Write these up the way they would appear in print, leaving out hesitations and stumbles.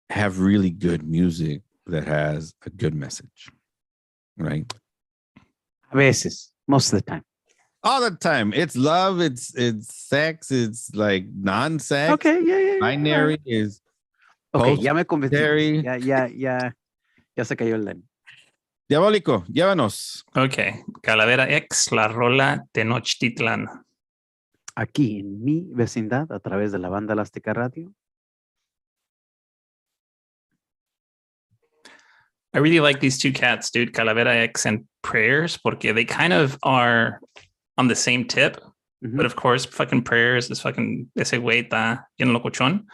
have really good music that has a good message, right? A veces, most of the time. All the time. It's love, it's sex, it's like non-sex. Okay, yeah. Binary is Okay, ya me post-binary. convencí. Ya se cayó el len. Diabólico, llévanos. Ok, Calavera X, la rola Tenochtitlan. Aquí en mi vecindad, a través de la banda Elástica Radio. I really like these two cats, dude, Calavera X and Prayers, porque they kind of are on the same tip. Mm-hmm. But of course, fucking Prayers is fucking ese güey está bien locochón.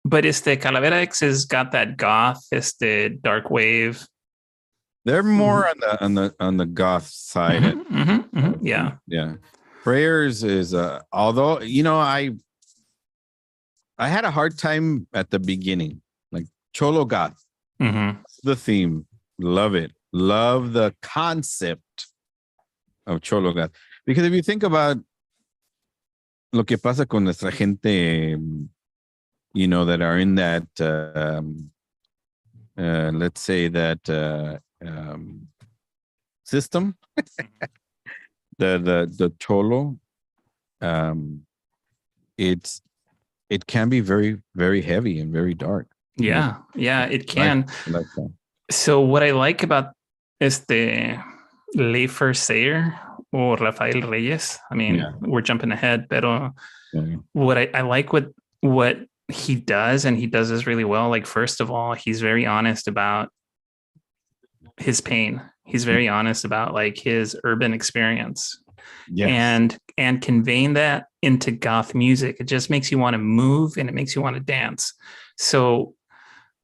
But Calavera X has got that goth, dark wave. They're more on the goth side. Yeah. Prayers is although I had a hard time at the beginning, like Cholo goth. The theme, love it, love the concept of Cholo goth, because if you think about lo que pasa con nuestra gente, that are in that let's say that system, the Cholo, it can be very, very heavy and very dark. Yeah, it can. Like that. So what I like about Leifer Sayer or Rafael Reyes, I mean, we're jumping ahead, but what I like what he does, and he does this really well. Like, first of all, he's very honest about his pain. He's very honest about like his urban experience. Yes. And conveying that into goth music. It just makes you want to move and it makes you want to dance. So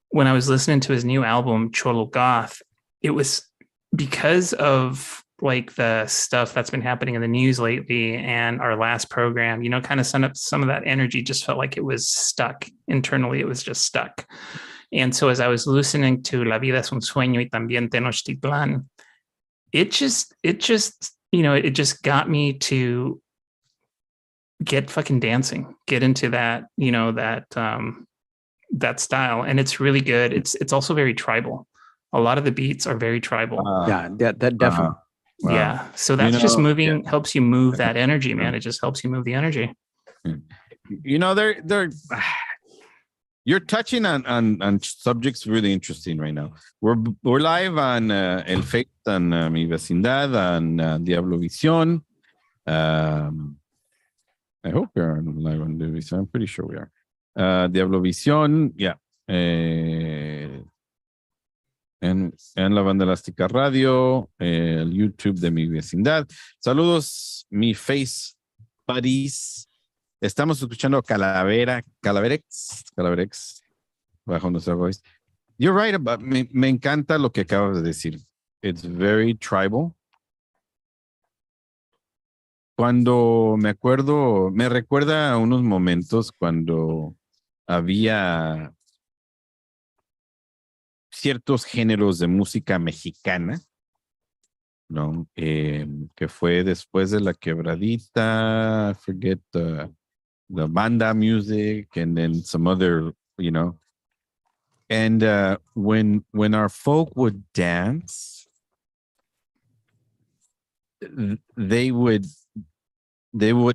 when I was listening to his new album, Cholo Goth, it was because of like the stuff that's been happening in the news lately and our last program, kind of some of that energy just felt like it was stuck internally. It was just stuck. And so as I was listening to La Vida es un Sueño y también Tenochtitlan, it just got me to get fucking dancing, get into that, that style. And it's really good. It's also very tribal. A lot of the beats are very tribal. That definitely. Wow. Yeah. So that's just moving, helps you move that energy, man. It just helps you move the energy. You're touching on subjects really interesting right now. We're live on El Fate, on Mi Vecindad, on DiavloVision. I hope we're live on DiavloVision. I'm pretty sure we are. DiavloVision, en la banda Elástica Radio, el YouTube de Mi Vecindad. Saludos, mi face buddies. Estamos escuchando Calaverex, bajo nuestra voz. You're right about me encanta lo que acabas de decir. It's very tribal. Cuando me recuerda a unos momentos cuando había ciertos géneros de música mexicana, ¿no? Que fue después de la quebradita, I forget the banda music, and then some other, and when our folk would dance, they would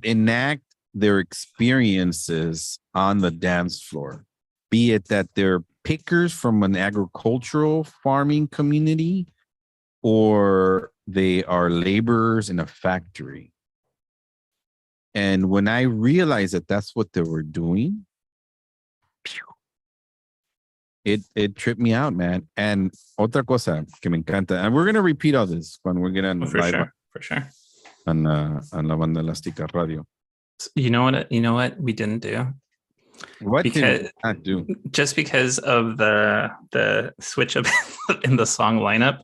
enact their experiences on the dance floor, be it that they're pickers from an agricultural farming community or they are laborers in a factory. And when I realized that that's what they were doing, it tripped me out, man. And otra cosa que me encanta, and we're going to repeat all this when we're going to for sure on la banda Elástica Radio. You know what we didn't do? What did we not do? Just because of the switch up in the song lineup,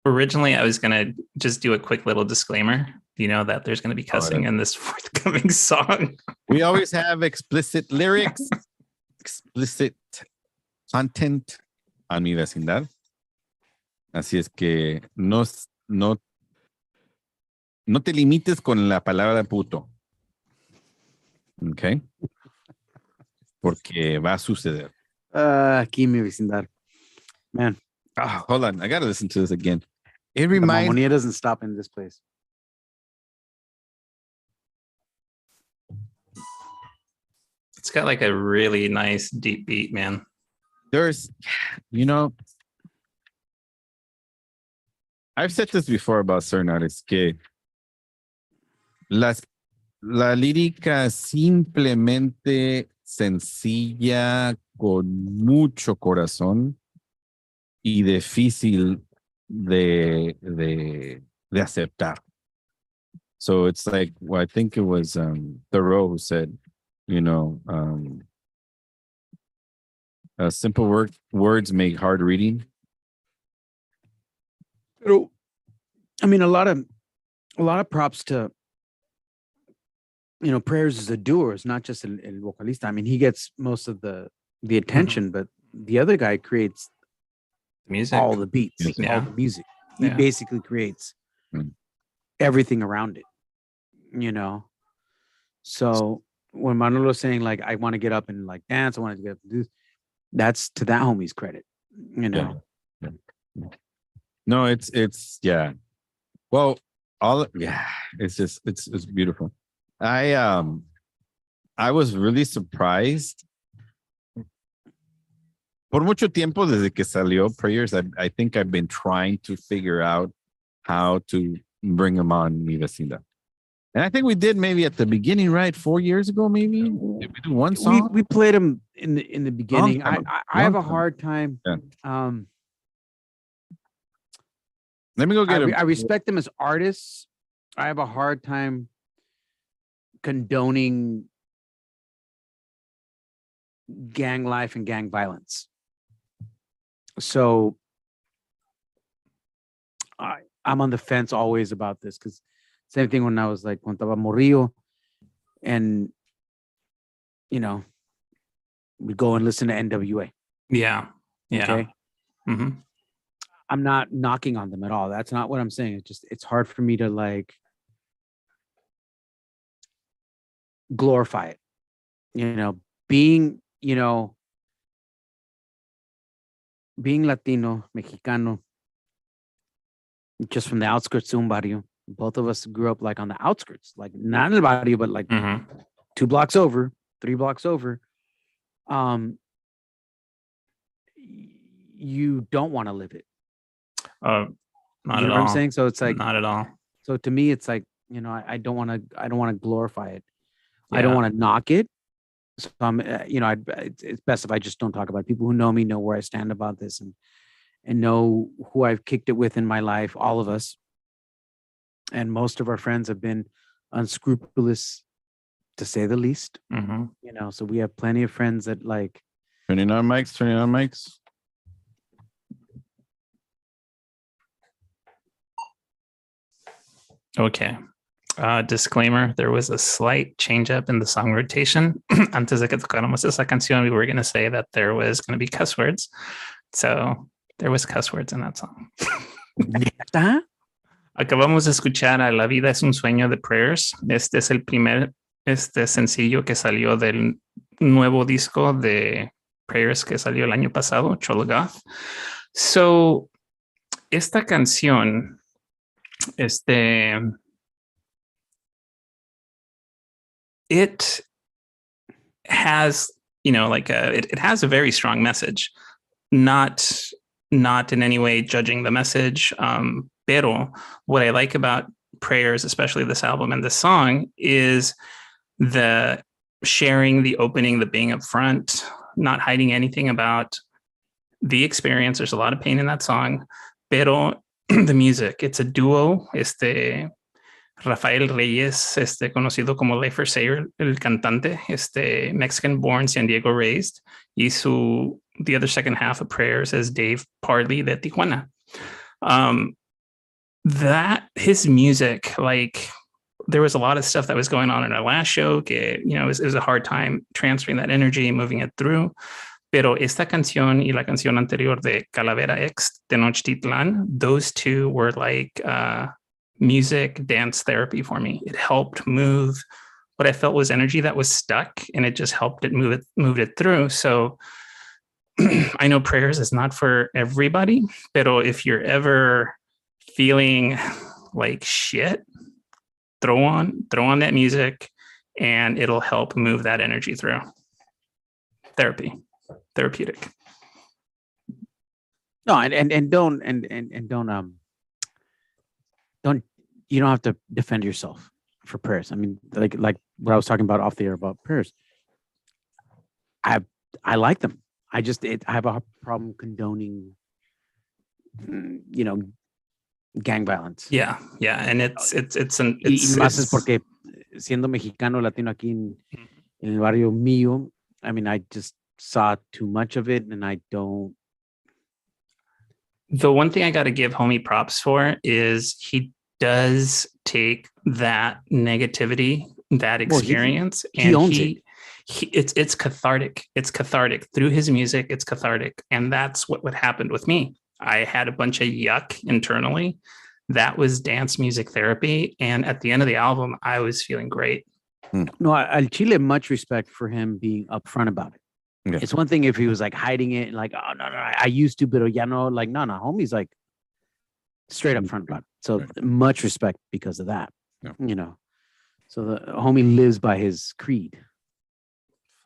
originally I was gonna just do a quick little disclaimer, that there's gonna be cussing in this forthcoming song. We always have explicit lyrics, explicit content on Mi Vecindad. Así es que no te limites con la palabra puto. Okay. Porque va a suceder. Aquí en mi vecindad. Man. Hold on. I got to listen to this again. It The reminds Mamonia doesn't stop in this place. It's got like a really nice deep beat, man. There's, I've said this before about certain artists que la lírica simplemente sencilla, con mucho corazón y difícil de aceptar. So it's like, well, I think it was Thoreau who said, simple words make hard reading. Pero, I mean, a lot of props to, Prayers is a doer. It's not just el vocalista. I mean, he gets most of the attention, but the other guy creates music, all the beats, all the music. He basically creates everything around it, So when Manolo's saying like, I want to get up and like dance, I want to get up and do this, that's to that homie's credit, Yeah. No, it's yeah. Well, it's beautiful. I was really surprised. Por mucho tiempo desde que salió Prayers, I think I've been trying to figure out how to bring them on Mi Vecindad. And I think we did maybe at the beginning, right? 4 years ago, maybe. Did we do one song? We played them in the beginning. I have a hard time. Yeah. Let me go get I respect them as artists. I have a hard time condoning gang life and gang violence. So I'm on the fence always about this, because same thing when I was like, cuando estaba morrillo, and we go and listen to NWA. Yeah. Okay. Mm-hmm. I'm not knocking on them at all. That's not what I'm saying. It's hard for me to like glorify it. Being Latino, Mexicano, just from the outskirts of un barrio. Both of us grew up like on the outskirts, like not in the barrio, but like 2 blocks over, 3 blocks over. You don't want to live it. Not you know at what all. I'm saying? So it's like not at all. So to me, it's like, I don't want to glorify it. Yeah. I don't want to knock it. So it's best if I just don't talk about it. People who know me know where I stand about this, and know who I've kicked it with in my life, all of us. And most of our friends have been unscrupulous, to say the least. Mm-hmm. So we have plenty of friends that like turning on mics. Okay. Disclaimer, there was a slight change up in the song rotation. Antes de que tocáramos esa canción, we were going to say that there was going to be cuss words. So there was cuss words in that song. Acabamos de escuchar a La Vida es un Sueño de Prayers. Este es el primer sencillo que salió del nuevo disco de Prayers que salió el año pasado, Cholo Goth. So, esta canción, it has, it has a very strong message, not in any way judging the message. Pero what I like about Prayers, especially this album and this song, is the sharing, the opening, the being upfront, not hiding anything about the experience. There's a lot of pain in that song, pero the music, it's a duo. Rafael Reyes, conocido como Leifer Sayer, el cantante, Mexican born, San Diego raised, y the other second half of Prayers is Dave Parley de Tijuana. That his music, like, there was a lot of stuff that was going on in our last show, que, it was a hard time transferring that energy, moving it through. Pero esta canción y la canción anterior de Calavera X, Tenochtitlan, those two were like music, dance therapy for me. It helped move what I felt was energy that was stuck, and it just helped it moved it through. So I know prayers is not for everybody, pero if you're ever feeling like shit, throw on that music, and it'll help move that energy through. Therapeutic. No, and don't you don't have to defend yourself for prayers. I mean, like what I was talking about off the air about prayers. I like them. I have a problem condoning, gang violence. Yeah, and it's más es porque siendo mexicano latino aquí en el barrio mío, I mean, I just saw too much of it, and I don't. The one thing I got to give homie props for is he does take that negativity, that experience, he owns it. It's cathartic. It's cathartic through his music. It's cathartic, and that's what happened with me. I had a bunch of yuck internally. That was dance music therapy, and at the end of the album, I was feeling great. No, Al Chile, much respect for him being upfront about it. Yeah. It's one thing if he was like hiding it, like, oh no, I used to, but ya no, like no, homie's like straight up front about it. So much respect because of that. Yeah. So the homie lives by his creed.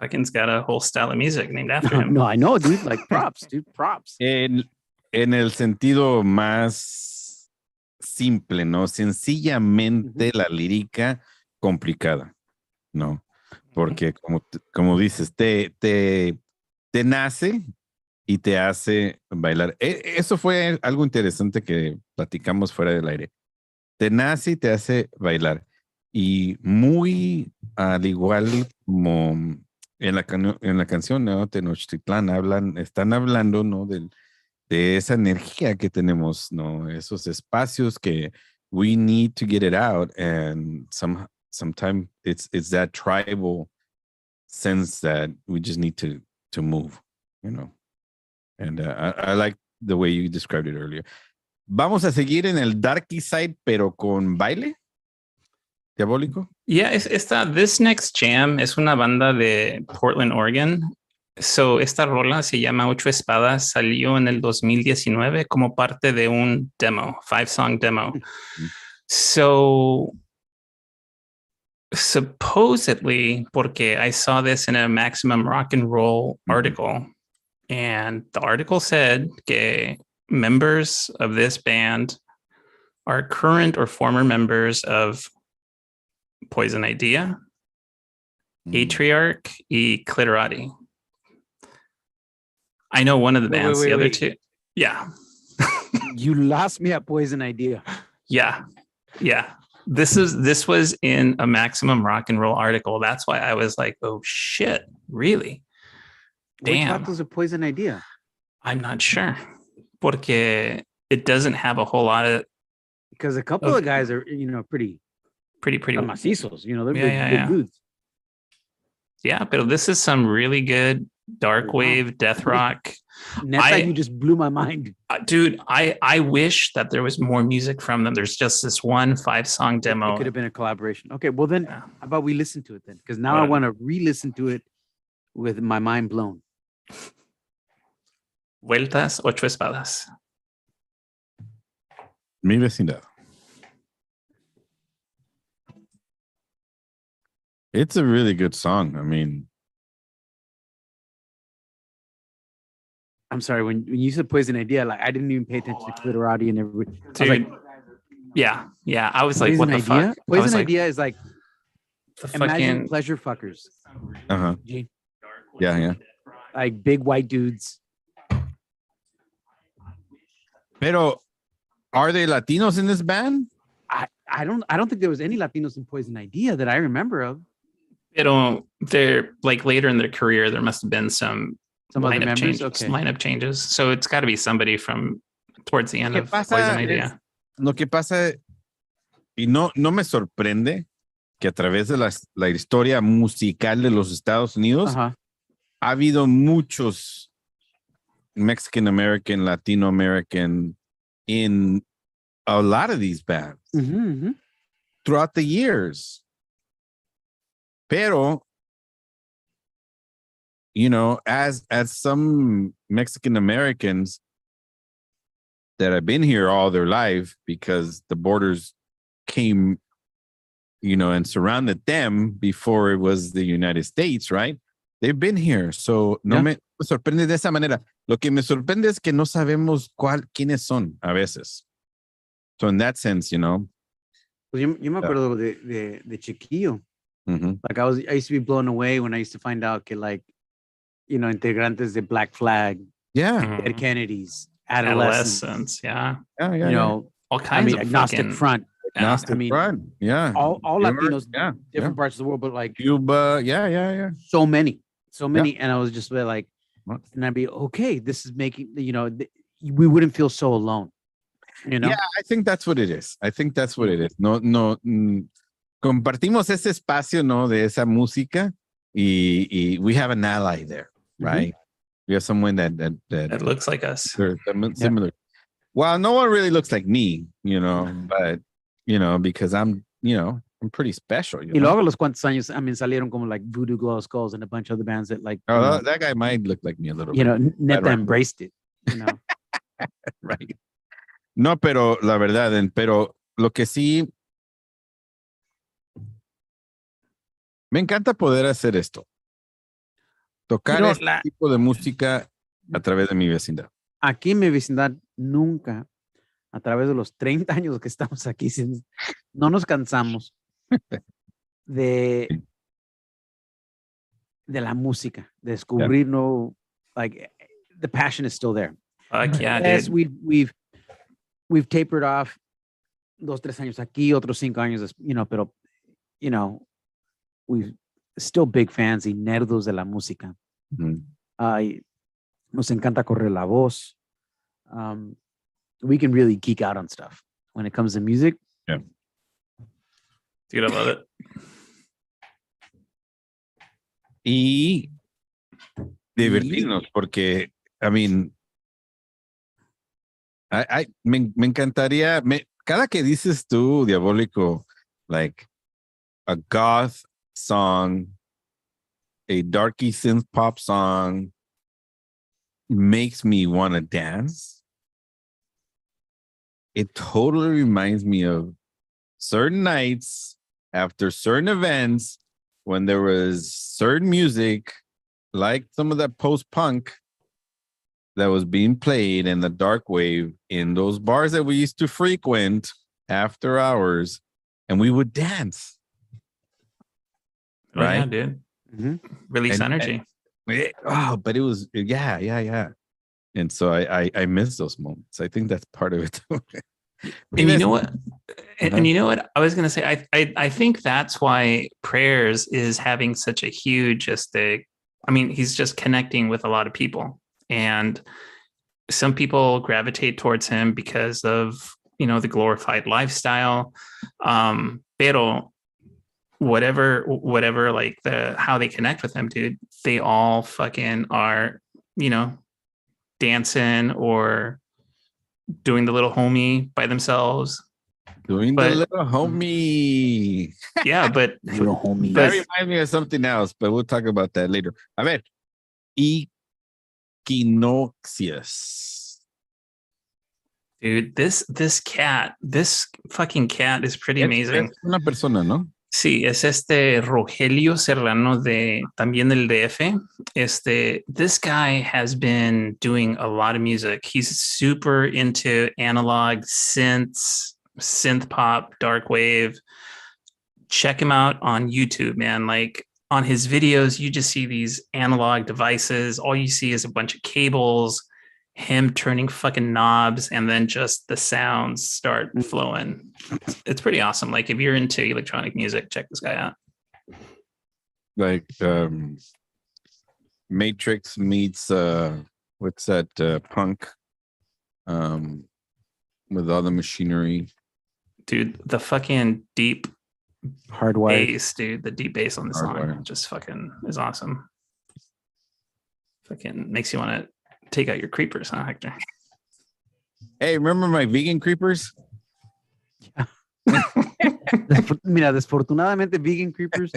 Fucking's got a whole style of music named after him. No, I know, dude. Like props, dude. Props. En el sentido más simple, ¿no? Sencillamente la lírica complicada, ¿no? Porque como dices, te nace y te hace bailar. Eso fue algo interesante que platicamos fuera del aire. Te nace y te hace bailar. Y muy al igual como en la canción, ¿no? Tenochtitlán están hablando, ¿no? De esa energía que tenemos, ¿no? Esos espacios que we need to get it out, and sometimes it's that tribal sense that we just need to move, And I like the way you described it earlier. Vamos a seguir en el darky side, pero con baile diabólico. Yeah, this next jam es una banda de Portland, Oregon. So esta rola se llama Ocho Espadas, salió en el 2019 como parte de un demo, 5-song demo. So supposedly, porque I saw this in a Maximum Rock and Roll article, and the article said que members of this band are current or former members of Poison Idea, Atriarch, y Clitorati. I know one of the bands, the other two. Yeah. You lost me at Poison Idea. Yeah. This was in a Maximum Rock and Roll article. That's why I was like, oh shit, really? Damn. Which was a Poison Idea? I'm not sure. Porque it doesn't have a whole lot of. Because a couple of guys are, pretty macizos, they're big dudes. Yeah, but this is some really good dark wave death rock. You just blew my mind. Dude, I wish that there was more music from them. There's just this one 5-song demo. It could have been a collaboration. Okay, well then, how about we listen to it then? Because now I want to re-listen to it with my mind blown. Vueltas, Ocho Espadas. Mi vecindad. It's a really good song. I mean, I'm sorry, when you said Poison Idea, like I didn't even pay attention to Clitorati and everybody. Dude, yeah. I was like, what the fuck? Poison Idea is like the imagine pleasure fuckers. Uh-huh. Yeah. Like big white dudes. Pero are they Latinos in this band? I don't think there was any Latinos in Poison Idea that I remember of. They're like later in their career, there must have been some other members, lineup changes. So it's got to be somebody from towards the end of Poison Idea. Lo que pasa, y no me sorprende que a través de la historia musical de los Estados Unidos ha habido muchos Mexican American, Latino American in a lot of these bands throughout the years. Pero, you know, as some Mexican Americans that have been here all their life because the borders came, you know, and surrounded them before it was the United States, right? They've been here. So no me sorprende de esa manera. Lo que me sorprende es que no sabemos quiénes son a veces. So in that sense, you know. Pues yo me acuerdo de chiquillo. Like I used to be blown away when I used to find out que, like, you know, integrantes de Black Flag, Dead Kennedys, Adolescents, you know, all kinds of Agnostic Front. Agnostic Front, all Latinos, different parts of the world, but like Cuba, so many, and I was just like, and I'd be okay. This is making, you know, we wouldn't feel so alone, you know. Yeah, I think that's what it is. No, compartimos ese espacio, no, de esa música, y we have an ally there, right? We have someone that looks like us. Similar. Well, no one really looks like me, you know, but you know, because I'm pretty special. Y luego los cuantos años, I mean, salieron como like Voodoo Glow Skulls and a bunch of other bands that, like, that guy might look like me a little bit. You know, Neta embraced it, you know. Right. No, pero la verdad, pero lo que sí me encanta poder hacer esto. Tocar este tipo de música a través de mi vecindad. Aquí en mi vecindad nunca, a través de los 30 años que estamos aquí, no nos cansamos de la música, de descubrir no, like, the passion is still there. Yes, we've tapered off 2-3 años aquí, otros 5 años, you know, pero, you know, we've still big fans y nerdos de la música. Nos encanta correr la voz. We can really geek out on stuff when it comes to music. Yeah. Dude, I love it. Y divertirnos, porque, I mean, me encantaría, cada que dices tú, Diabólico, like a goth song, a darky synth pop song makes me want to dance. It totally reminds me of certain nights after certain events when there was certain music, like some of that post-punk that was being played in the dark wave in those bars that we used to frequent after hours, and we would dance. Right? Yeah, dude. Release energy. But it was, yeah. And so I miss those moments. I think that's part of it. And you know what? And you know what? I was going to say, I think that's why Prayers is having such a huge, he's just connecting with a lot of people. And some people gravitate towards him because of, you know, the glorified lifestyle. Pero whatever, like how they connect with him, dude, they all fucking are, you know, dancing or doing the little homie by themselves. The little homie. Yeah, but little homie. That reminds me of something else, but we'll talk about that later. A ver, Equinoxius. Dude, this fucking cat is pretty amazing. Es una persona, ¿no? Sí, es Rogelio Serrano también del DF. This guy has been doing a lot of music. He's super into analog synths, synth pop, dark wave. Check him out on YouTube, man. Like, on his videos, you just see these analog devices. All you see is a bunch of cables, him turning fucking knobs, and then just the sounds start flowing. It's pretty awesome. Like, if you're into electronic music, check this guy out. Like Matrix meets what's that punk with all the machinery. Dude, the fucking deep hardwired bass, dude. The deep bass on the song just fucking is awesome. Fucking makes you want to take out your creepers, huh, Hector? Hey, remember my vegan creepers? Yeah. Mira, desfortunadamente, vegan creepers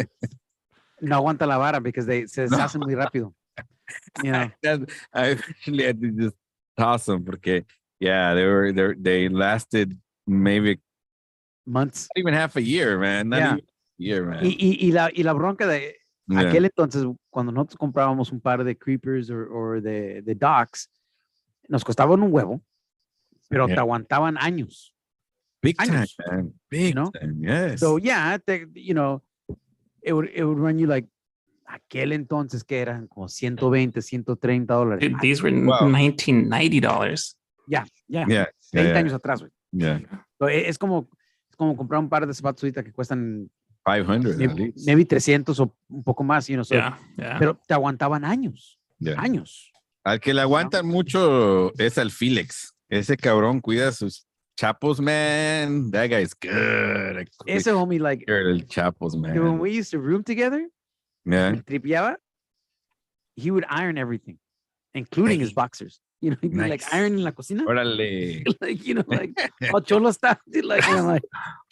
no aguanta la vara because se deshacen muy rápido. You know, I actually had to just toss them porque they lasted maybe months, not even half a year, man. Not even a year, man. Y la bronca de aquel entonces, cuando nosotros comprábamos un par de creepers o de docks, nos costaban un huevo, pero te aguantaban años. Big time, man. Big time, yes. So yeah, it would run you like aquel entonces que eran como $120, $130. Dude, these were $1990. Yeah. 20 años atrás, güey. Yeah. So, es como comprar un par de zapatos ahorita que cuestan 500 at least. Maybe 300 o un poco más, pero te aguantaban años. Años. Al que le aguantan mucho es al Felix. Ese cabrón cuida sus chapos, man. That guy's good. Ese homie, like, el chapos, man. When we used to room together, tripeaba, he would iron everything, including his boxers. You know, he'd be like ironing la cocina. Órale. Like, oh, cholo stuff. Like,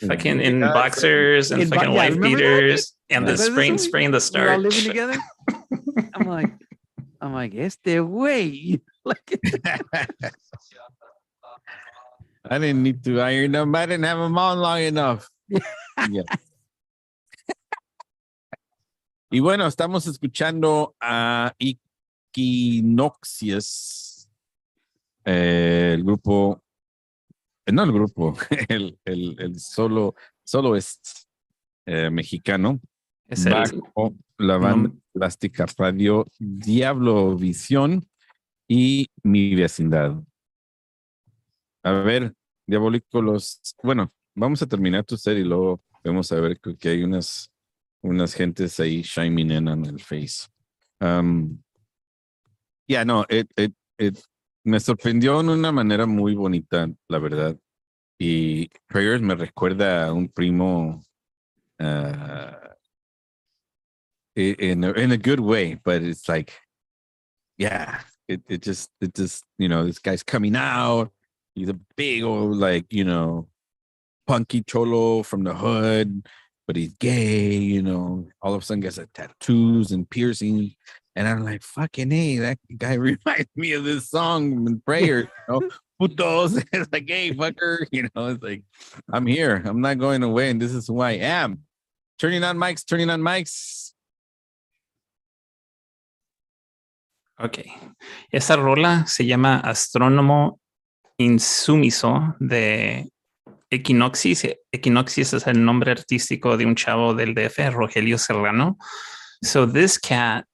fucking in boxers and fucking wife beaters and the spraying the starch. We're all living together. I'm like, este güey. I didn't need to iron them. I didn't have them on long enough. Y bueno, estamos escuchando a Equinoxius. El soloist mexicano bajo la banda plástica radio DiavloVision y Mi Vecindad. A ver, diabólicos, bueno, vamos a terminar tu serie y luego vamos a ver que hay unas gentes ahí shining in on el face. Me sorprendió en una manera muy bonita, la verdad. Y Prayers me recuerda a un primo in a good way, but it's like, it just, this guy's coming out. He's a big old, punky cholo from the hood, but he's gay, all of a sudden gets tattoos and piercings. And I'm like, fucking hey, that guy reminds me of this song in Prayers, putos. It's like, hey, fucker, it's like, I'm here. I'm not going away, and this is who I am. Turning on mics. Ok. Esa rola se llama Astrónomo Insumiso de Equinoxius. Equinoxius es el nombre artístico de un chavo del DF, Rogelio Serrano. So this cat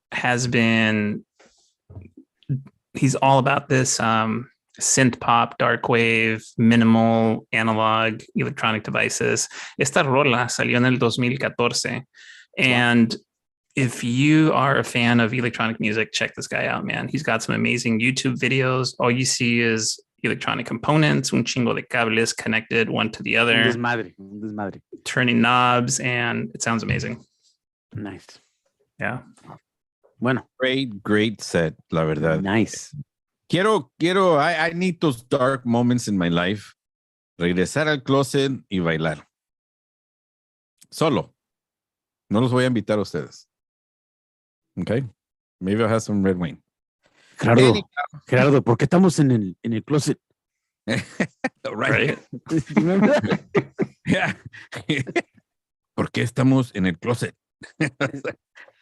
he's all about this synth pop, dark wave, minimal, analog, electronic devices. Esta rola salió en el 2014. And if you are a fan of electronic music, check this guy out, man. He's got some amazing YouTube videos. All you see is electronic components, un chingo de cables connected one to the other. Un desmadre. Turning knobs, and it sounds amazing. Nice. Yeah. Bueno. Great set, la verdad. Nice. I need those dark moments in my life. Regresar al closet y bailar. Solo. No los voy a invitar a ustedes. Okay? Maybe I'll have some red wine. Gerardo, ¿por qué estamos en el closet? Right. Yeah. ¿Por qué estamos en el closet?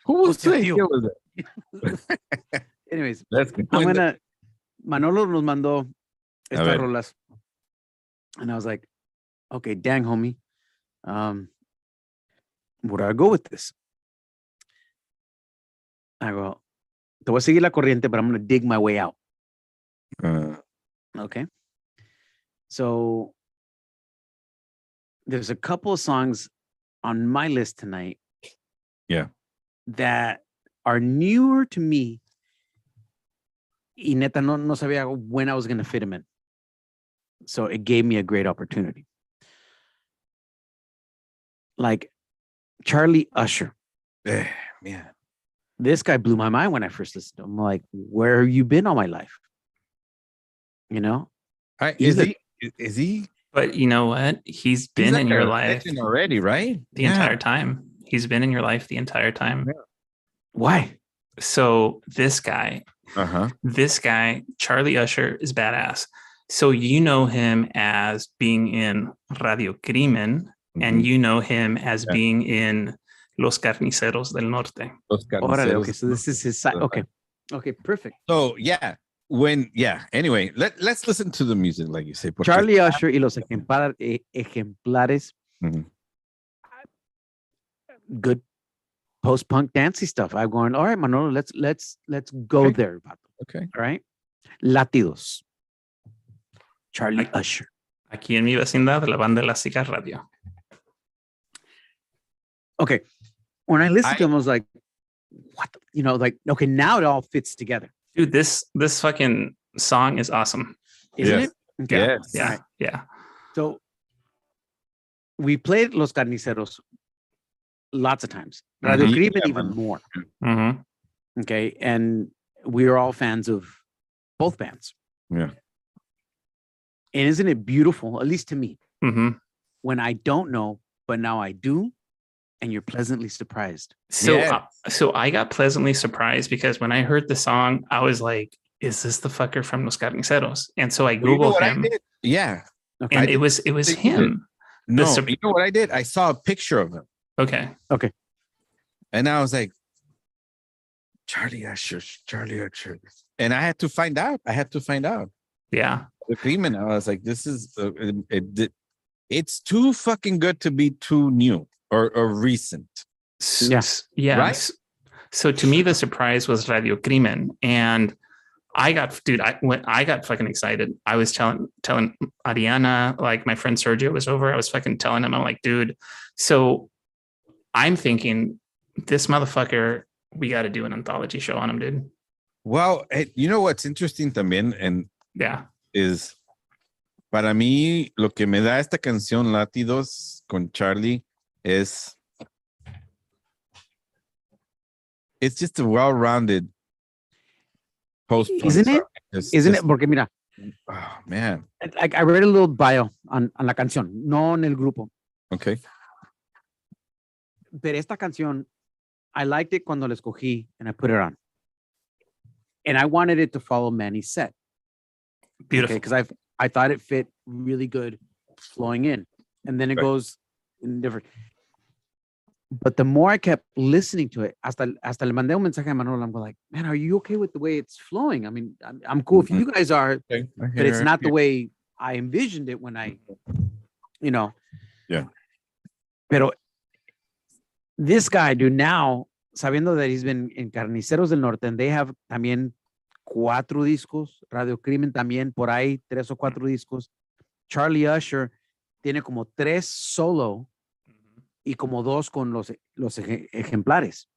Who was that? Anyways, Manolo nos mandó estas rolas. And I was like, okay, dang, homie. Where do I go with this? I go, te voy a seguir la corriente, but I'm going to dig my way out. Okay. So there's a couple of songs on my list tonight. Yeah. That are newer to me. Y neta, no sabía when I was going to fit them in. So it gave me a great opportunity. Like Charlie Usher. Man. This guy blew my mind when I first listened to him. I'm like, where have you been all my life? Is he? But you know what? He's been in your life already, right? The entire time. He's been in your life the entire time. Yeah. Why? So this guy, Charlie Usher, is badass. So you know him as being in Radio Crimen, and you know him as being in Los Carniceros del Norte. Órale, okay, so this is his side. Okay, perfect. So anyway, let's listen to the music, like you say. Charlie Usher y los ejemplares. Good post-punk dancey stuff. I'm going, all right, Manolo, let's go there. Okay. All right. Latidos. Charlie Usher. Aquí en mi vecindad, la banda elástica radio. Okay. When I listened to him, I was like, what? Okay, now it all fits together. Dude, this fucking song is awesome. Isn't it? Okay. Yes. Yeah. Right. Yeah. So we played Los Carniceros lots of times. Radio Crimen even more. Okay. And we are all fans of both bands. Yeah. And isn't it beautiful, at least to me, when I don't know, but now I do, and you're pleasantly surprised. So I got pleasantly surprised because when I heard the song, I was like, is this the fucker from Los Carniceros? And so I Googled him. Yeah. Okay. And it was him. No, you know what I did? I saw a picture of him. Okay. And I was like, Charlie Usher. And I had to find out. Yeah. The Crimen. I was like, this is, it's too fucking good to be too new or recent. Yes. Yeah. Right? So to me, the surprise was Radio Crimen. And I got fucking excited. I was telling Ariana, like my friend Sergio was over. I was fucking telling him, I'm like, dude, so I'm thinking this motherfucker, we got to do an anthology show on him, dude. Well, you know what's interesting también, and is para mí lo que me da esta canción Látidos con Charlie is it's just a well-rounded post. Isn't it? Isn't it? Porque mira, oh man, like I read a little bio on la canción, no en el grupo. Okay. Pero esta canción, I liked it cuando la escogí and I put it on. And I wanted it to follow Manny's set. Beautiful. Because I thought it fit really good flowing in. And then it goes in different. But the more I kept listening to it, hasta le mandé un mensaje a Manolo. I'm like, man, are you okay with the way it's flowing? I mean, I'm cool if you guys are, but it's not the way I envisioned it when I, Yeah. Pero this guy, dude, now, sabiendo that he's been in Carniceros del Norte, and they have también 4 discos, Radio Crimen también, por ahí 3 o 4 discos. Charlie Usher tiene como 3 solo y como 2 con los ejemplares.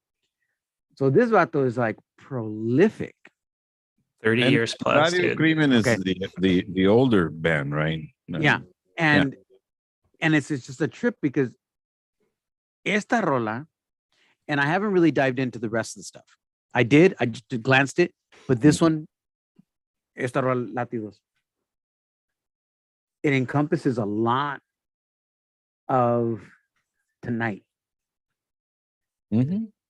So this vato is like prolific. 30 years plus. Radio Crimen is the older band, right? Yeah. And it's just a trip because esta rola, and I haven't really dived into the rest of the stuff. I just glanced it, but this one, esta rola Latidos, it encompasses a lot of tonight.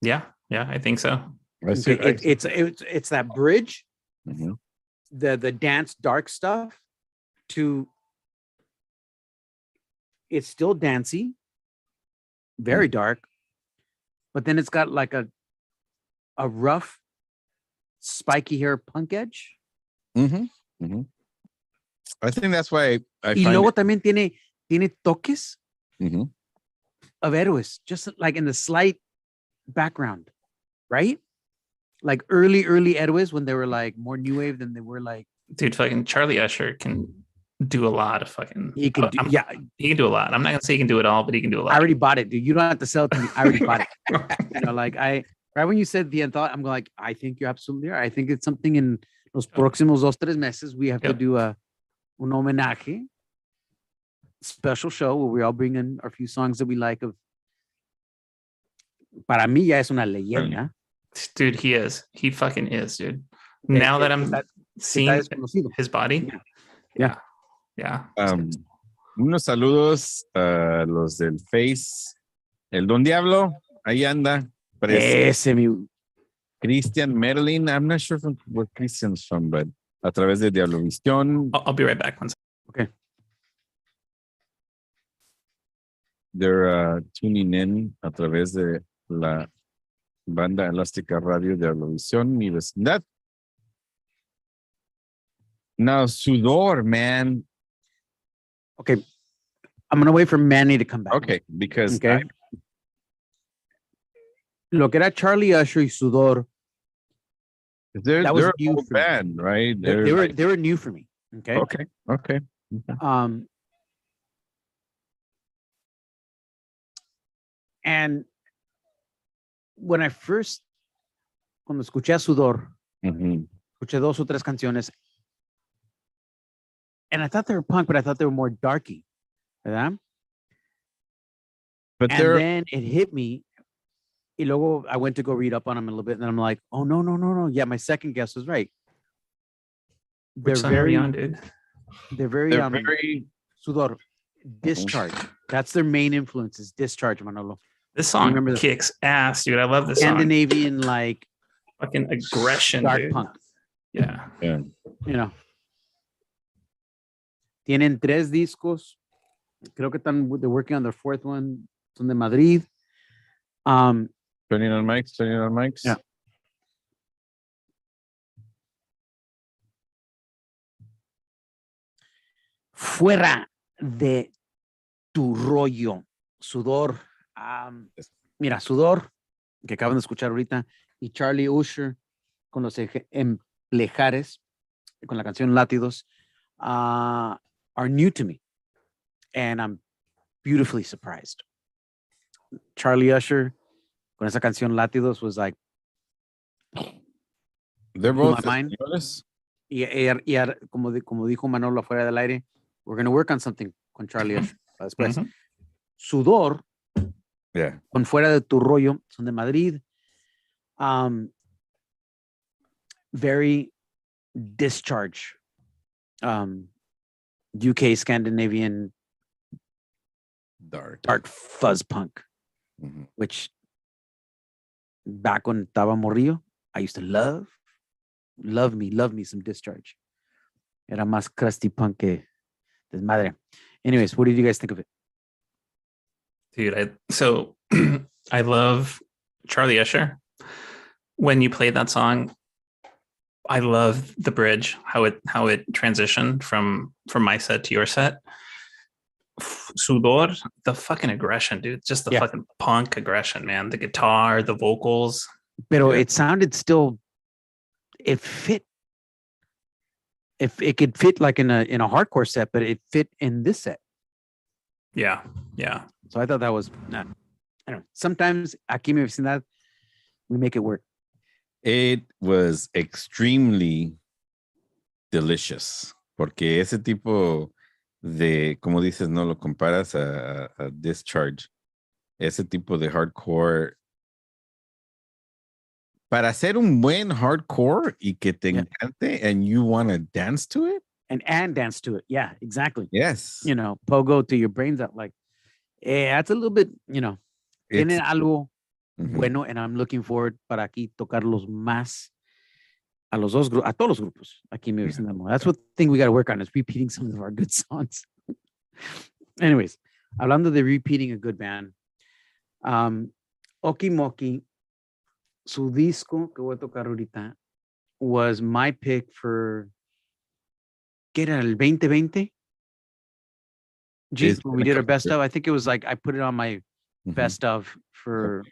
Yeah, I think so. It's that bridge, the dance dark stuff to it's still dancey, very dark, but then it's got like a rough, spiky hair punk edge. I think that's why I y luego también tiene toques of héroes, just like in the slight background, right? Like early héroes when they were like more new wave than they were like. Dude, fucking Charlie Usher can do a lot of fucking. He can do, he can do a lot. I'm not gonna say he can do it all, but he can do a lot. I already bought it, dude. You don't have to sell it to me. I already bought it. Like right when you said the thought, I'm like, I think you're absolutely right. I think it's something in los próximos 2-3 meses we have to do un homenaje special show where we all bring in a few songs that we like of. Para mí ya es una leyenda. Dude, he is. He fucking is, dude. Now that I'm seeing his body. Yeah. Unos saludos a los del Face. El Don Diablo. ahí anda. Ese, mi. Christian Merlin. I'm not sure where Christian's from, but a través de DiavloVision. I'll be right back. Okay. They're tuning in a través de la banda elástica radio de DiavloVision, mi vecindad. Now, Sudor, man. Okay. I'm going to wait for Manny to come back. Okay, because lo que era Charlie Usher y Sudor, they're a new band, right? They were new for me. Okay. Okay. And when I cuando escuché a Sudor, escuché 2 o 3 canciones, and I thought they were punk, but I thought they were more darky, ¿verdad? But then it hit me. Y luego I went to go read up on them a little bit, and then I'm like, oh, no. Yeah, my second guess was right. They're very on, dude. They're very Sudor, Discharge. That's their main influence is Discharge, Manolo. This song kicks ass, dude. I love this Scandinavian, like fucking aggression, dark dude. punk. Yeah. You know. Tienen 3 discos. Creo que they're working on their 4th one. Son de Madrid. Turning on mics. Yeah. Fuera de tu rollo, Sudor. Mira, Sudor, que acaban de escuchar ahorita, y Charlie Usher con los Emplejares, con la canción Látidos, are new to me. And I'm beautifully surprised. Charlie Usher con esa canción Látidos was like, they're both españoles. Y como dijo Manolo afuera del aire, we're going to work on something con Charlie Usher. Después, Sudor, con Fuera de tu rollo, son de Madrid. Very Discharge. UK Scandinavian dark fuzz punk, which back when estaba morrillo, I used to love me some Discharge. Era más crusty punk que desmadre. Anyways, what did you guys think of it? Dude, I love Charlie Usher. When you played that song, I love the bridge, how it transitioned from my set to your set. Sudor, the fucking aggression, dude. Just the fucking punk aggression, man. The guitar, the vocals. Pero it sounded still, it fit. If it could fit like in a hardcore set, but it fit in this set. Yeah. So I thought that was, I don't know. Sometimes aquí mi vecindad, we make it work. It was extremely delicious. Porque ese tipo de, como dices, no lo comparas a Discharge. Ese tipo de hardcore. Para hacer un buen hardcore y que te encante and you want to dance to it. And dance to it. Yeah, exactly. Yes. You know, pogo to your brains out. Like, that's a little bit, you know, tiene algo bueno, and I'm looking forward para aquí tocarlos más a los dos a todos los grupos. Aquí me vecindad. That's what thing we got to work on is repeating some of our good songs. Anyways, hablando de repeating a good band, Okimoki, su disco que voy a tocar ahorita was my pick for, ¿qué era el 2020? When we did our best of, I think it was like, I put it on my best of for,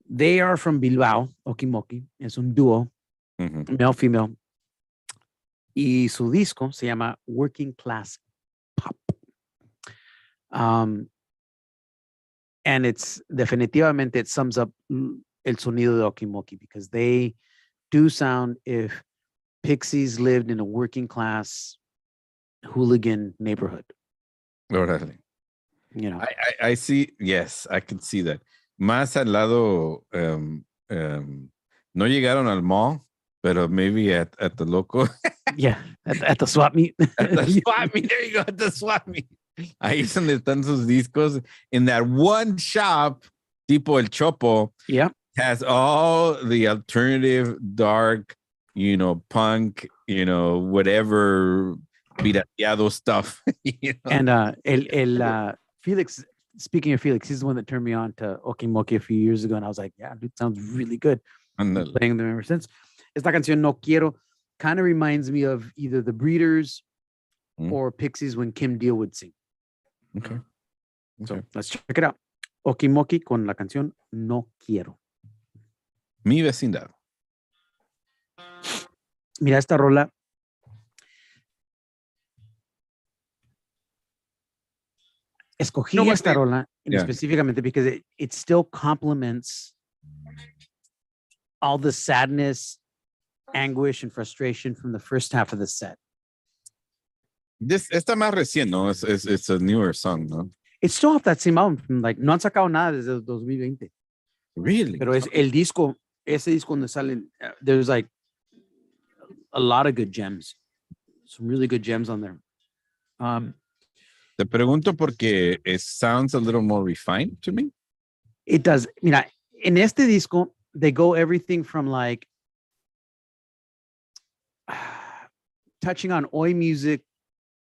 they are from Bilbao, Okimoki, es un dúo, male, female, y su disco se llama Working Class Pop. And it's definitivamente, it sums up el sonido de Okimoki because they do sound if Pixies lived in a working class hooligan neighborhood. Órale. You know, I see. Yes, I can see that. Más al lado, no llegaron al mall, pero maybe at the local. Yeah, at the swap meet. At the swap meet. There you go. At the swap meet. Ahí es donde están sus discos. In that one shop, tipo El Chopo, Yeah. has all the alternative, dark, punk, whatever pirateado stuff. And Felix, speaking of Felix, he's the one that turned me on to Okimoki a few years ago, and I was like, yeah, dude, sounds really good. Andale. Playing them ever since. Esta canción No Quiero kind of reminds me of either the Breeders or Pixies when Kim Deal would sing. Okay. So let's check it out. Okimoki con la canción No Quiero. Mi vecindad. Mira esta rola. Escogí esta rola específicamente because it still complements all the sadness, anguish, and frustration from the first half of the set. Esta más recién, ¿no? It's a newer song, ¿no? It's still off that same album. From no han sacado nada desde el 2020. Really? Pero es el disco, ese disco donde salen, there's like a lot of good gems. Some really good gems on there. Te pregunto porque it sounds a little more refined to me. It does. Mira, en este disco, they go everything from like touching on oi music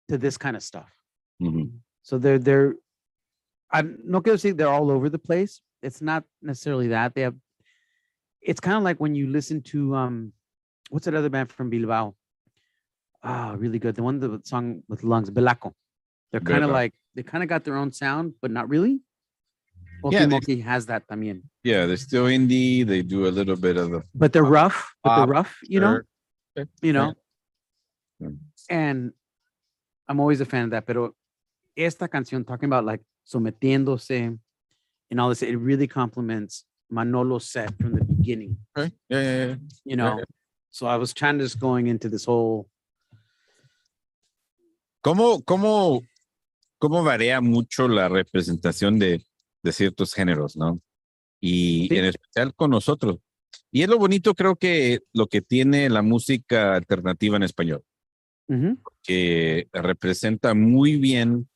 to this kind of stuff. Mm-hmm. So they're I'm not gonna say they're all over the place. It's not necessarily that. It's kind of like when you listen to what's that other band from Bilbao? Really good. The one that song with lungs, Belaco. They're kind of like, they kind of got their own sound, but not really. Okimoki has that también. Yeah, they're still indie. They do a little bit of the, but they're rough. You know. Yeah. And I'm always a fan of that. Pero esta canción talking about like sometiéndose and all this, it really complements Manolo's set from the beginning. Okay. Yeah. You know, so I was trying to just going into this whole. ¿Cómo varía mucho la representación de ciertos géneros, ¿no? Y en especial con nosotros. Y es lo bonito, creo que lo que tiene la música alternativa en español, que representa muy bien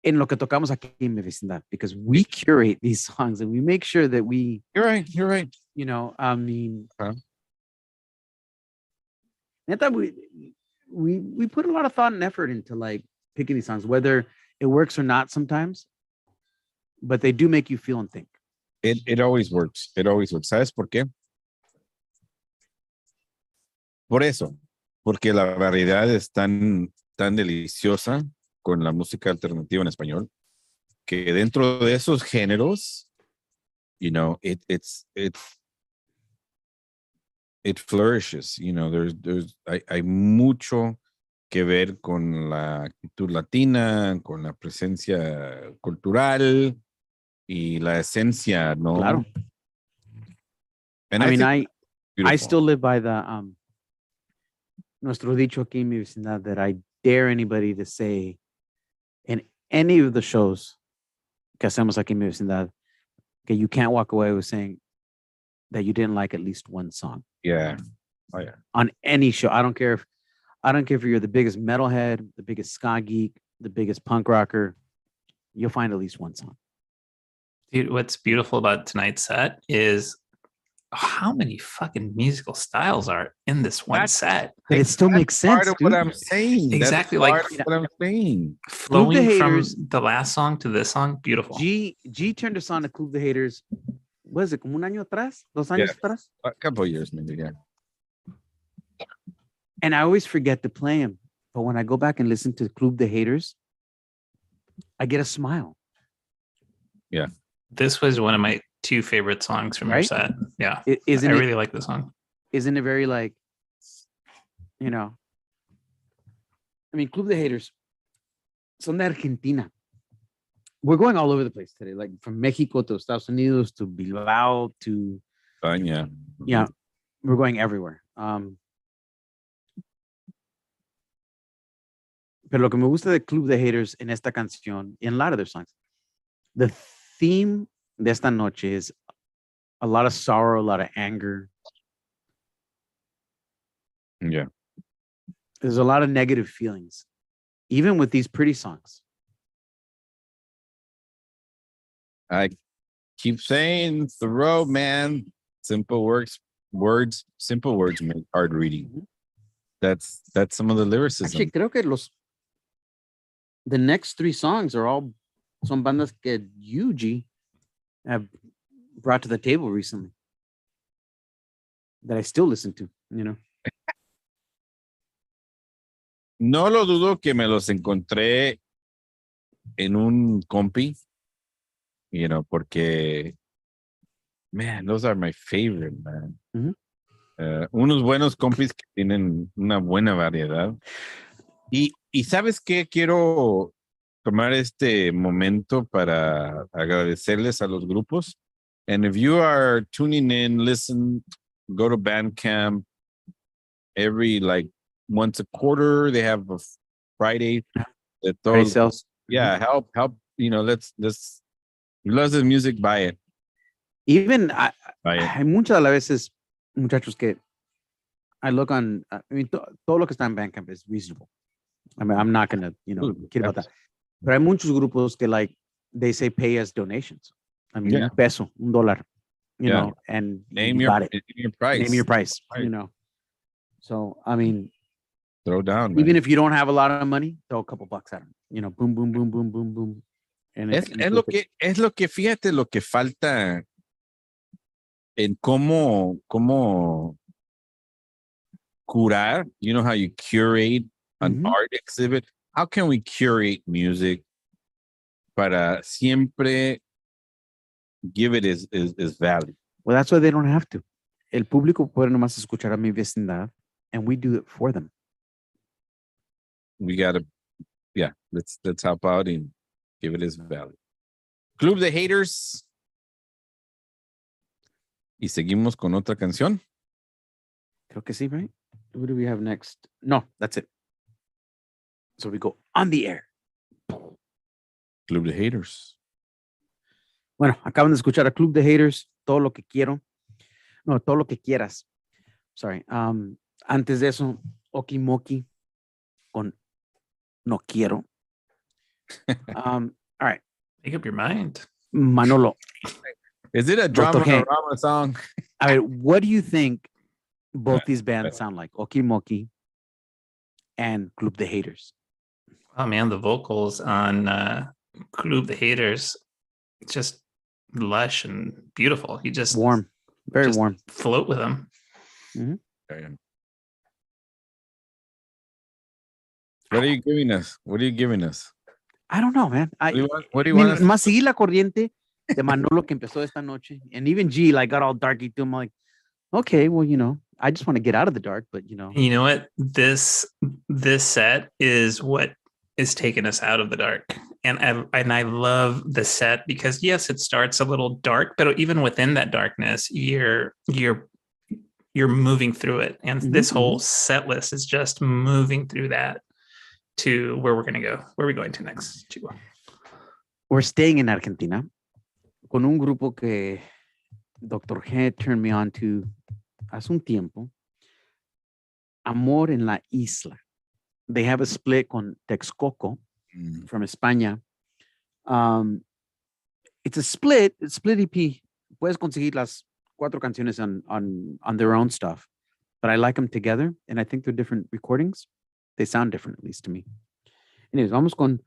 en lo que tocamos aquí en mi vecindad, because we curate these songs and we make sure that we. You're right. You know, I mean, neta, we put a lot of thought and effort into like picking these songs, whether it works or not sometimes, but they do make you feel and think. It always works. It always works. ¿Sabes por qué? Por eso, porque la variedad es tan deliciosa con la música alternativa en español, que dentro de esos géneros, you know, it flourishes. You know, hay mucho que ver con la actitud latina, con la presencia cultural y la esencia, ¿no? Claro. And I mean, I still live by the nuestro dicho aquí en mi vecindad that I dare anybody to say in any of the shows que hacemos aquí en mi vecindad que you can't walk away with saying that you didn't like at least one song. Yeah. Oh yeah. On any show. I don't care if you're the biggest metalhead, the biggest ska geek, the biggest punk rocker, you'll find at least one song. Dude, what's beautiful about tonight's set is how many fucking musical styles are in this one set. But it still makes sense. Part of what I'm saying. Exactly. That's like what I'm saying. Flowing from the last song to this song, beautiful. G turned us on to Club de Haters. What is it? Como un año atrás? 2 años atrás? A couple of years, maybe, yeah. And I always forget to play him. But when I go back and listen to Club de Haters, I get a smile. Yeah. This was one of my 2 favorite songs from your set. Yeah. I really like this song. Isn't it very like, you know, I mean, Club de Haters, son de Argentina. We're going all over the place today, like from Mexico to Estados Unidos to Bilbao to España. Yeah, we're going everywhere. Pero lo que me gusta de Club de Haters en esta canción, y en a lot of their songs, the theme de esta noche is a lot of sorrow, a lot of anger. Yeah. There's a lot of negative feelings, even with these pretty songs. keep saying Thoreau, man. Simple words make hard reading. That's some of the lyricism. Actually, creo que the next 3 songs are all son bandas que you, G, have brought to the table recently that I still listen to, you know. No lo dudo que me los encontré en un compi, you know, porque, man, those are my favorite, man. Unos buenos compis que tienen una buena variedad. Y ¿sabes qué? Quiero tomar este momento para agradecerles a los grupos. And if you are tuning in, listen, go to Bandcamp every once a quarter. They have a Friday that those sales. Yeah, help, you know, let's love the music, buy it. Even hay muchas de las veces, muchachos, que I look on, I mean, todo lo que está en Bandcamp is reasonable. I mean, I'm not going to, you know, kid about that. But hay muchos grupos que they say pay as donations. I mean, $1 peso, $1, you know, and name you your got it. price. Name your price, right. you know. So, I mean, throw down, even man. if you don't have a lot of money, throw a couple bucks at them. You know, boom, boom, boom, boom, boom, boom. And es lo que fíjate lo que falta en cómo curar. You know how you curate an art exhibit. How can we curate music para siempre give it its value? Well, that's why they don't have to. El público puede nomás escuchar a mi vecindad, and we do it for them. We gotta, let's help out and give it its value. Club de Haters. Y seguimos con otra canción. Creo que sí, right? What do we have next? No, that's it. So we go on the air. Club de Haters. Bueno, acaban de escuchar a Club de Haters, todo lo que quiero. No, todo lo que quieras. Sorry. Antes de eso, Okimoki con No Quiero. All right. Make up your mind. Manolo. Is it a drama song? I mean, what do you think both these bands sound like? Okimoki and Club de Haters. Oh man, the vocals on Club de Haters, just lush and beautiful. You just warm, very just warm. Float with them. Mm-hmm. What are you giving us? I don't know, man. What do you want? Más seguir la corriente de Manolo que empezó esta noche, and even G got all darky too. I'm like, okay, well, you know, I just want to get out of the dark, but you know. You know what? This set is what is taking us out of the dark. And I love the set because yes, it starts a little dark, but even within that darkness, you're moving through it. And this whole set list is just moving through that to where we're going to go. Where are we going to next, Chico? We're staying in Argentina con un grupo que Dr. G turned me on to hace un tiempo. Amor en la Isla. They have a split con Texcoco from España. It's a split EP. Puedes conseguir las 4 canciones on their own stuff, but I like them together, and I think they're different recordings. They sound different, at least to me. Anyways, vamos con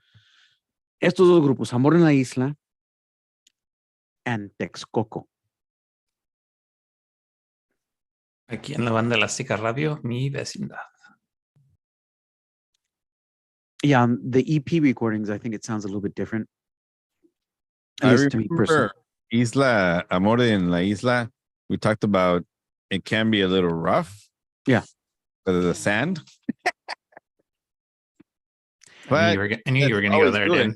estos dos grupos, Amor en la Isla and Texcoco. Aquí en la banda Elástica Radio, mi vecindad. Yeah, the EP recordings, I think it sounds a little bit different. I remember Isla, Amor en la Isla, we talked about it can be a little rough. Yeah. Because of the sand. I knew you were going to go there, dude.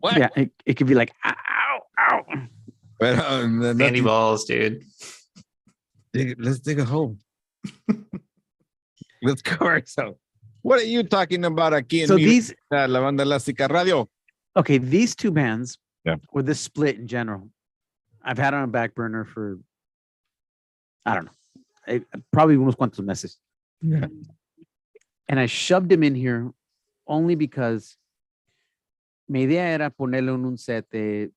What? Yeah, it could be like, ow. But, sandy balls, dude. Let's dig a hole. Let's cover ourselves. What are you talking about aquí en La Banda Elástica Radio? Okay, these 2 bands, or this split in general, I've had on a back burner for, I don't know, probably unos cuantos meses. Yeah. And I shoved them in here only because mi idea era ponerlo en un set de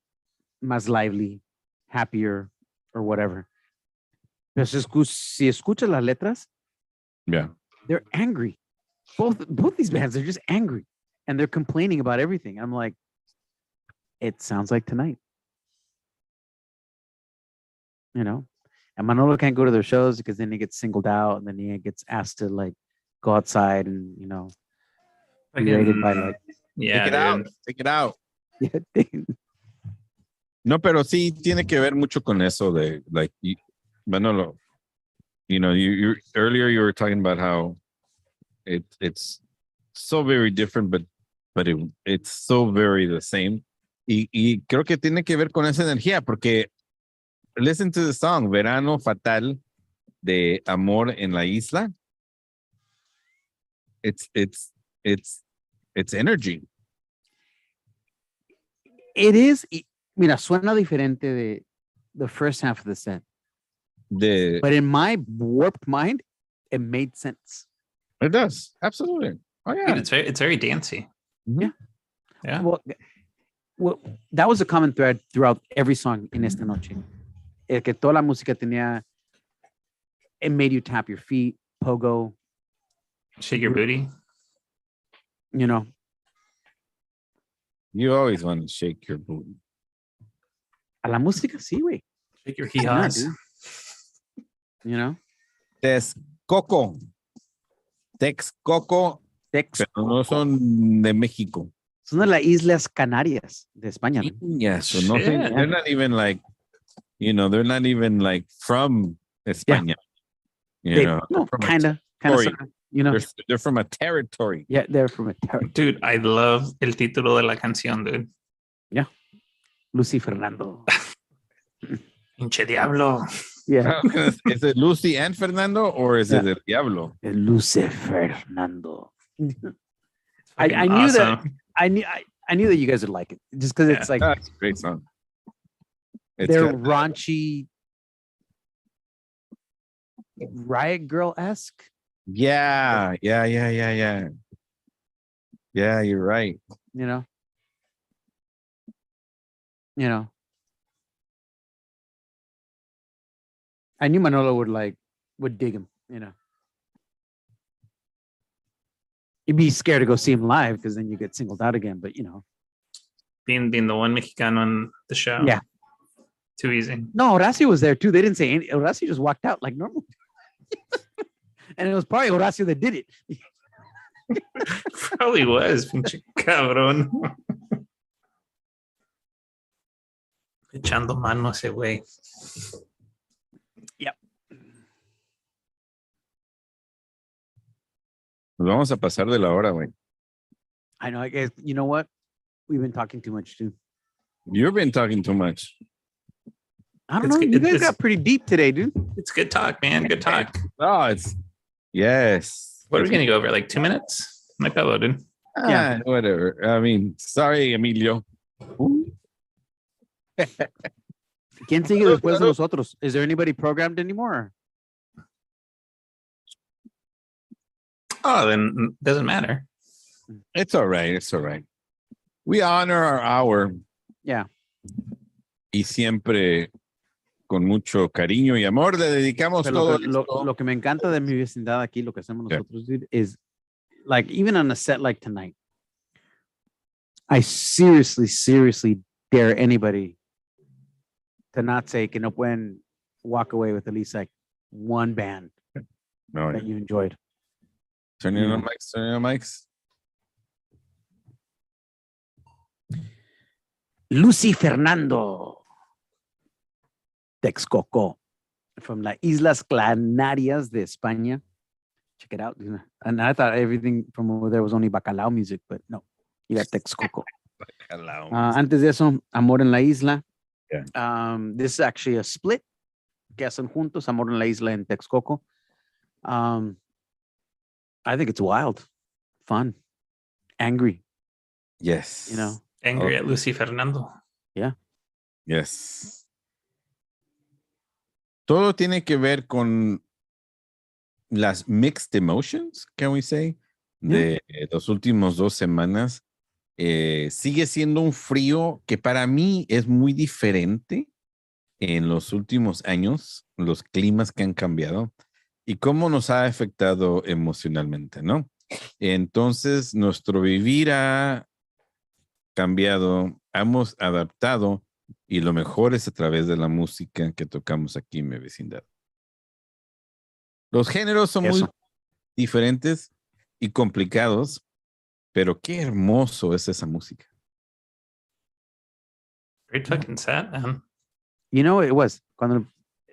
más lively, happier, or whatever. Pero si escuchas las letras, Yeah. they're angry. Both these bands are just angry, and they're complaining about everything. I'm like, it sounds like Tonight. You know, and Manolo can't go to their shows because then he gets singled out, and then he gets asked to like go outside and be rated by like yeah, take it out. yeah. No, pero sí tiene que ver mucho con eso de like Manolo. You earlier you were talking about how it's so very different, but it's so very the same. Y creo que tiene que ver con esa energía porque listen to the song Verano Fatal de Amor en la Isla. It's energy. It is. Mira, suena diferente de the first half of the set. But in my warped mind, it made sense. It does. Absolutely. Oh yeah. Dude, it's very dancey. Yeah. Yeah. Well, that was a common thread throughout every song in Esta Noche. Que toda la música tenía, it made you tap your feet, pogo. Shake your booty. You always want to shake your booty. A la música, sí, güey. Shake your hee-haws. Texcoco. Pero no son de México. Son de las Islas Canarias de España. Yes. So they're not even like, they're not even like from España. No, kind of. They're from a territory. Yeah, they're from a territory. Dude, I love el título de la canción, dude. Yeah. Lucy Fernando. Pinche Diablo. Yeah. Is it Lucy and Fernando or is it El Diablo? Lucy Fernando. I knew awesome. that. I knew that you guys would like it just because it's like that's a great song. They're raunchy, Riot Girl-esque. Yeah. Yeah, you're right. I knew Manolo would dig him, You'd be scared to go see him live because then you get singled out again, but Being the one Mexicano on the show. Yeah. Too easy. No, Horacio was there too. They didn't say anything. Horacio just walked out like normal. And it was probably Horacio that did it. Probably was, pinche cabrón. Echando mano ese güey. Yep. Nos vamos a pasar de la hora, güey. I know. I guess, you know what? We've been talking too much too. You've been talking too much. I don't know. You guys got pretty deep today, dude. It's good talk, man. Good talk. Oh, yes. What are we going to go over? Like 2 minutes? My pillow, dude. Yeah, whatever. I mean, sorry, Emilio. ¿Quién sigue después de nosotros? Is there anybody programmed anymore? Oh, then it doesn't matter. It's all right. It's all right. We honor our hour. Yeah. Y siempre con mucho cariño y amor le dedicamos todo lo que me encanta de mi vecindad aquí, lo que hacemos nosotros, dude, is like even on a set like tonight, I seriously dare anybody to not say que no pueden walk away with at least like one band that you enjoyed. Turning on mics. Lucy Fernando. Texcoco. From las Islas Canarias de España. Check it out. And I thought everything from over there was only bacalao music, but no. You got Texcoco. Antes de eso, Amor en la Isla. Yeah. This is actually a split que hacen juntos, Amor en la Isla en Texcoco. I think it's wild, fun, angry. Yes. Angry at Lucy Fernando. Yeah. Yes. Todo tiene que ver con las mixed emotions, can we say, de las últimas 2 semanas. sigue siendo un frío que para mí es muy diferente en los últimos años, los climas que han cambiado y cómo nos ha afectado emocionalmente, ¿no? Entonces, nuestro vivir ha cambiado, hemos adaptado y lo mejor es a través de la música que tocamos aquí en mi vecindad. Los géneros son muy diferentes y complicados, pero qué hermoso es esa música. Great fucking set, man. You know, it was cuando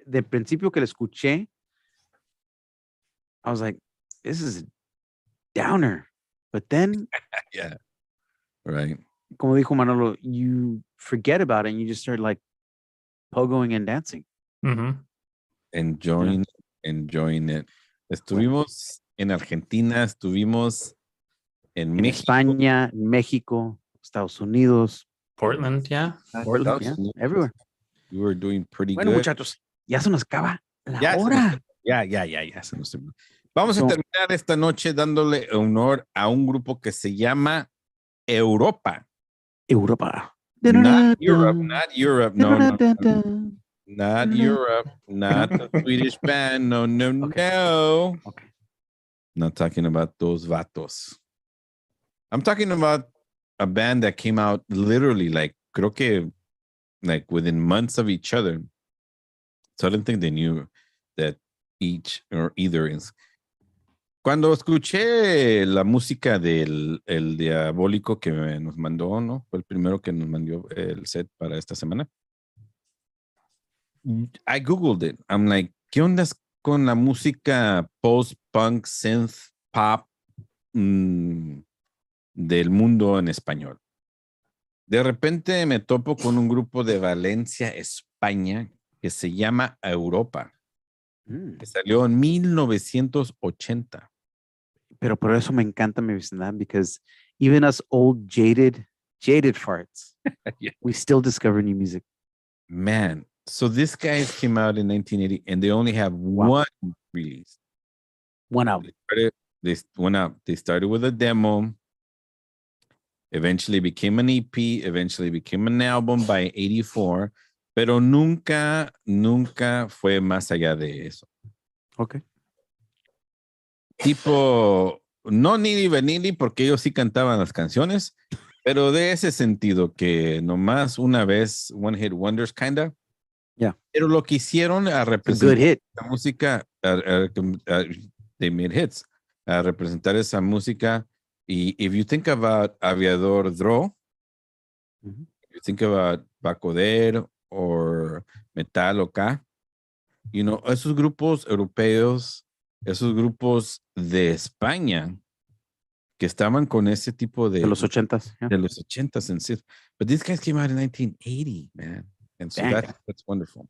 de principio que lo escuché, I was like, this is a downer. But then, Yeah, right. como dijo Manolo, you forget about it and you just start like pogoing and dancing. Mm-hmm. Enjoying it. Estuvimos en Argentina, estuvimos en México. España, en México, Estados Unidos. Portland, yeah. Portland, yeah, everywhere. We were doing pretty bueno, good. Muchachos, ya se nos acaba la hora. Ya se nos terminó. Vamos a terminar esta noche dándole honor a un grupo que se llama Europa. Europa. Not Europe. No. Not Europe. Not the Swedish band. No. Okay. Not talking about those vatos. I'm talking about a band that came out literally creo que within months of each other. So I don't think they knew that each or either is. Cuando escuché la música del el Diabólico que nos mandó, ¿no? Fue el primero que nos mandó el set para esta semana. I Googled it. I'm like, ¿qué onda con la música post-punk, synth, pop del mundo en español? De repente me topo con un grupo de Valencia, España, que se llama Europa, que salió en 1980. Pero por eso me encanta mi vecindad, because even us old jaded farts, Yeah. we still discover new music. Man, so this guys came out in 1980 and they only have one release. One album. They started with a demo, eventually became an EP, eventually became an album by 84, pero nunca fue más allá de eso. Okay. Tipo, no Nili Vanilli, porque ellos sí cantaban las canciones, pero de ese sentido que nomás una vez, one hit wonders, kinda. Yeah. Pero lo que hicieron a representar good hit. la música, they made hits, a representar esa música. Y if you think about Aviador Dro, if you think about Bacoder or Metal K, you know, esos grupos europeos, esos grupos de España que estaban con ese tipo de los 80s. Yeah. De los 80s en sí. But these guys came out in 1980, man. And so that's wonderful.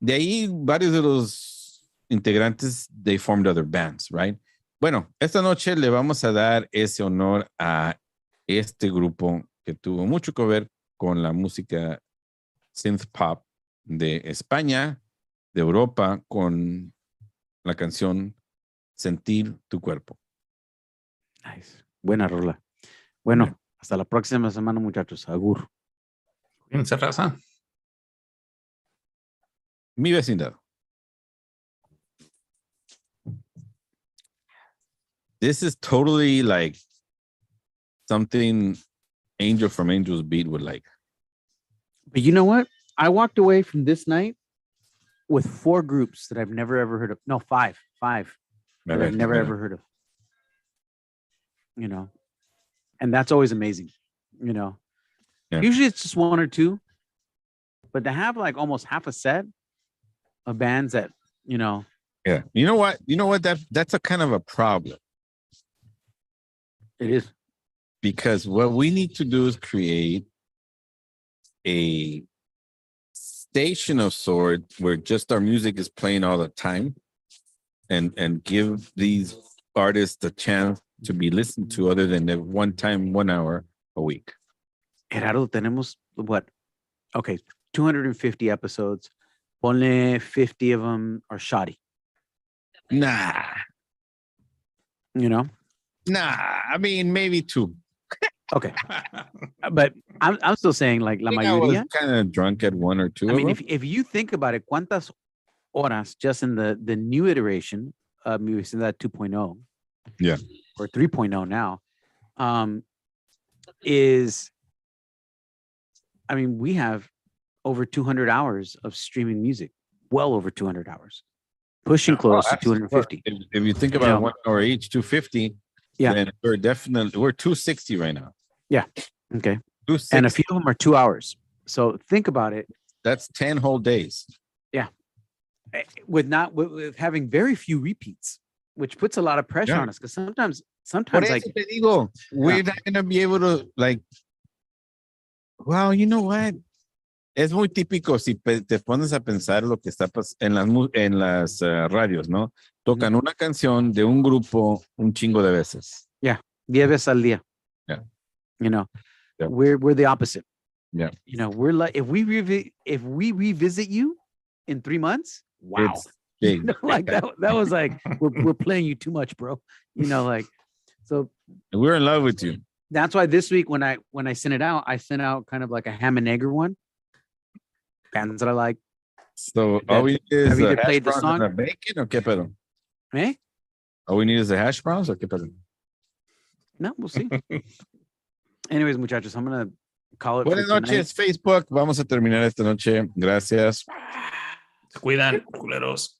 De ahí, varios de los integrantes, they formed other bands, right? Bueno, esta noche le vamos a dar ese honor a este grupo que tuvo mucho que ver con la música synth pop de España, de Europa, con la canción Sentir tu cuerpo. Nice. Buena rola. Bueno, hasta la próxima semana, muchachos. Agur. Cuídense, raza. Mi vecindad. This is totally like something Angel from Angel's Beat would like. But you know what? I walked away from this night with 4 groups that I've never ever heard of. No, 5 that I've never ever heard of. You know, and that's always amazing. You know, usually it's just 1 or 2, but to have like almost half a set of bands that, you know. Yeah. You know what? That's a kind of a problem. It is. Because what we need to do is create a station of sorts where just our music is playing all the time and give these artists a chance to be listened to other than the 1 hour a week. Gerardo, tenemos what? Okay, 250 episodes. Only 50 of them are shoddy. Nah. You know? Nah. I mean, maybe 2. Okay. But I'm still saying like la I was mayoría. kind of drunk at 1 or 2. I mean, if you think about it, cuántas horas just in the new iteration of Mi Vecindad 2.0, yeah, or 3.0 now, is, I mean, we have over 200 hours of streaming music, well over 200 hours, pushing close to 250. If you think about 1 hour each, 250, yeah, then we're 260 right now. Yeah. Okay. 260. And a few of them are 2 hours. So think about it. That's 10 whole days. Yeah. With having very few repeats, which puts a lot of pressure on us, because sometimes like te digo, we're not gonna be able to, like, well, you know what? Es muy típico si te pones a pensar lo que está en las radios, ¿no? Tocan una canción de un grupo un chingo de veces. Yeah, 10 veces al día. Yeah. You know, we're the opposite. Yeah. You know, we're like, if we revisit you in 3 months, wow. It's big. You know, like that was like, we're playing you too much, bro. You know, like, so we're in love with you. That's why this week when I sent it out, I sent out kind of like a ham and egger one. Bands that I like. So all we need is have you either played the song? Bacon or qué pedo? Eh? All we need is the hash browns or qué pedo? No, we'll see. Anyways, muchachos, I'm gonna call it. Buenas noches, Facebook. Vamos a terminar esta noche. Gracias. Se cuidan, culeros.